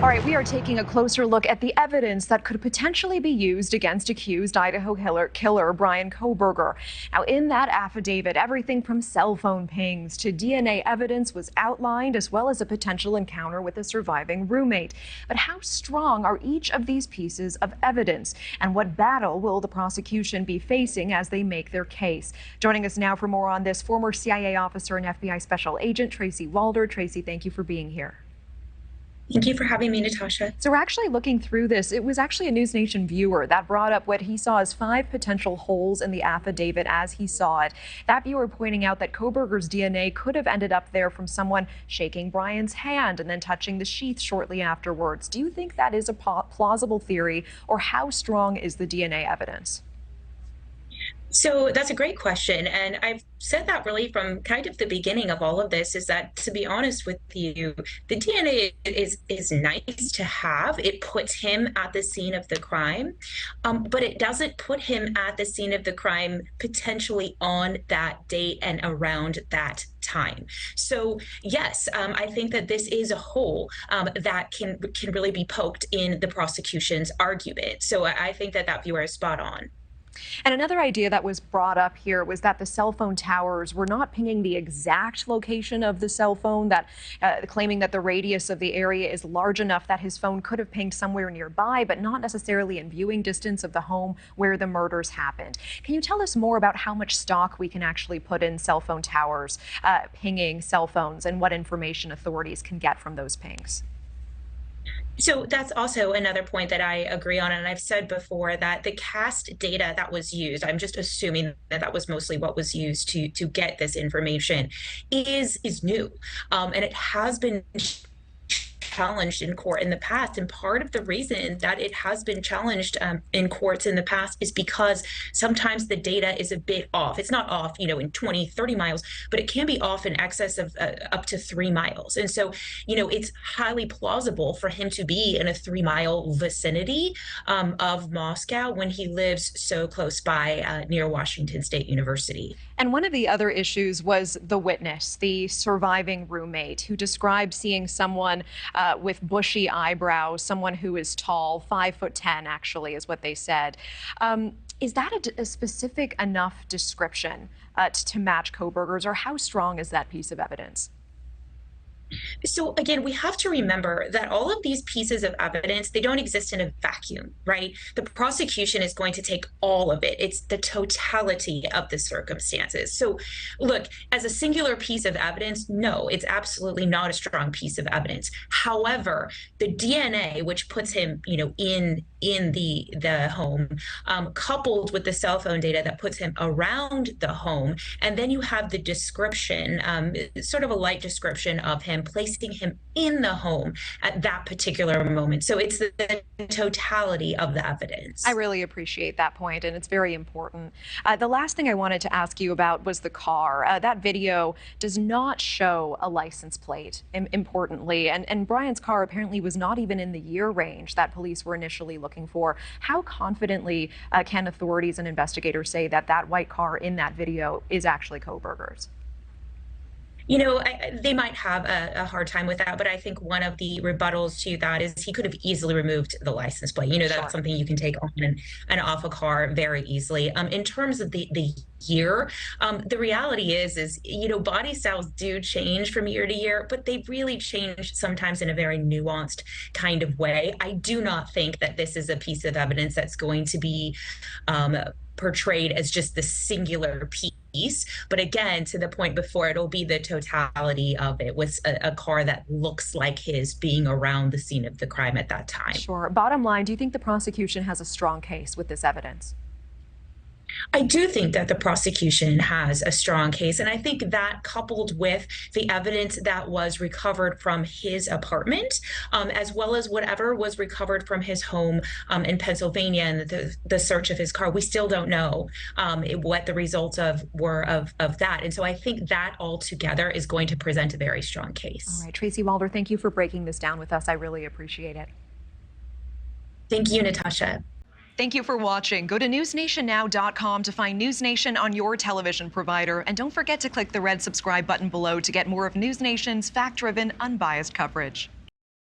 All right, we are taking a closer look at the evidence that could potentially be used against accused Idaho killer Bryan Kohberger. Now, in that affidavit, everything from cell phone pings to DNA evidence was outlined, as well as a potential encounter with a surviving roommate. But how strong are each of these pieces of evidence? And what battle will the prosecution be facing as they make their case? Joining us now for more on this, former CIA officer and FBI special agent Tracy Walder. Tracy, thank you for being here. Thank you for having me, Natasha. So we're actually looking through this. It was actually a NewsNation viewer that brought up what he saw as 5 potential holes in the affidavit as he saw it. That viewer pointing out that Kohberger's DNA could have ended up there from someone shaking Bryan's hand and then touching the sheath shortly afterwards. Do you think that is a plausible theory, or how strong is the DNA evidence? So that's a great question. And I've said that really from kind of the beginning of all of this, is that, to be honest with you, the DNA is nice to have. It puts him at the scene of the crime, but it doesn't put him at the scene of the crime potentially on that date and around that time. So yes, I think that this is a hole that can really be poked in the prosecution's argument. So I think that that viewer is spot on. And another idea that was brought up here was that the cell phone towers were not pinging the exact location of the cell phone, that claiming that the radius of the area is large enough that his phone could have pinged somewhere nearby, but not necessarily in viewing distance of the home where the murders happened. Can you tell us more about how much stock we can actually put in cell phone towers pinging cell phones, and what information authorities can get from those pings? So that's also another point that I agree on. And I've said before that the cast data that was used, I'm just assuming that that was mostly what was used to get this information, is new. And it has been challenged in court in the past. And part of the reason that it has been challenged in courts in the past is because sometimes the data is a bit off. It's not off, in 20, 30 miles, but it can be off in excess of up to 3 miles. And so, it's highly plausible for him to be in a 3-mile vicinity of Moscow when he lives so close by near Washington State University. And one of the other issues was the witness, the surviving roommate, who described seeing someone with bushy eyebrows, someone who is tall, 5'10" actually is what they said. Is that a specific enough description to match Kohberger's, or how strong is that piece of evidence? So again, we have to remember that all of these pieces of evidence, they don't exist in a vacuum, right? The prosecution is going to take all of it. It's the totality of the circumstances. So look, as a singular piece of evidence, no, it's absolutely not a strong piece of evidence. However, the DNA, which puts him, in the home, coupled with the cell phone data that puts him around the home, and then you have the description, sort of a light description of him, placing him in the home at that particular moment. So it's the totality of the evidence. I really appreciate that point, and it's very important. The last thing I wanted to ask you about was the car. That video does not show a license plate, importantly, and Bryan's car apparently was not even in the year range that police were initially looking for. How confidently can authorities and investigators say that that white car in that video is actually Kohberger's? They might have a hard time with that, but I think one of the rebuttals to that is he could have easily removed the license plate. That's Sure. something you can take on and off a car very easily. In terms of the year, the reality is body styles do change from year to year, but they really change sometimes in a very nuanced kind of way. I do not think that this is a piece of evidence that's going to be portrayed as just the singular piece. But again, to the point before, it'll be the totality of it, with a car that looks like his being around the scene of the crime at that time. Sure. Bottom line, do you think the prosecution has a strong case with this evidence? I do think that the prosecution has a strong case, and I think that, coupled with the evidence that was recovered from his apartment, as well as whatever was recovered from his home in Pennsylvania and the search of his car, we still don't know what the results were of that. And so I think that all together is going to present a very strong case. All right, Tracy Walder, thank you for breaking this down with us. I really appreciate it. Thank you, Natasha. Thank you for watching. Go to newsnationnow.com to find NewsNation on your television provider. And don't forget to click the red subscribe button below to get more of NewsNation's fact-driven, unbiased coverage.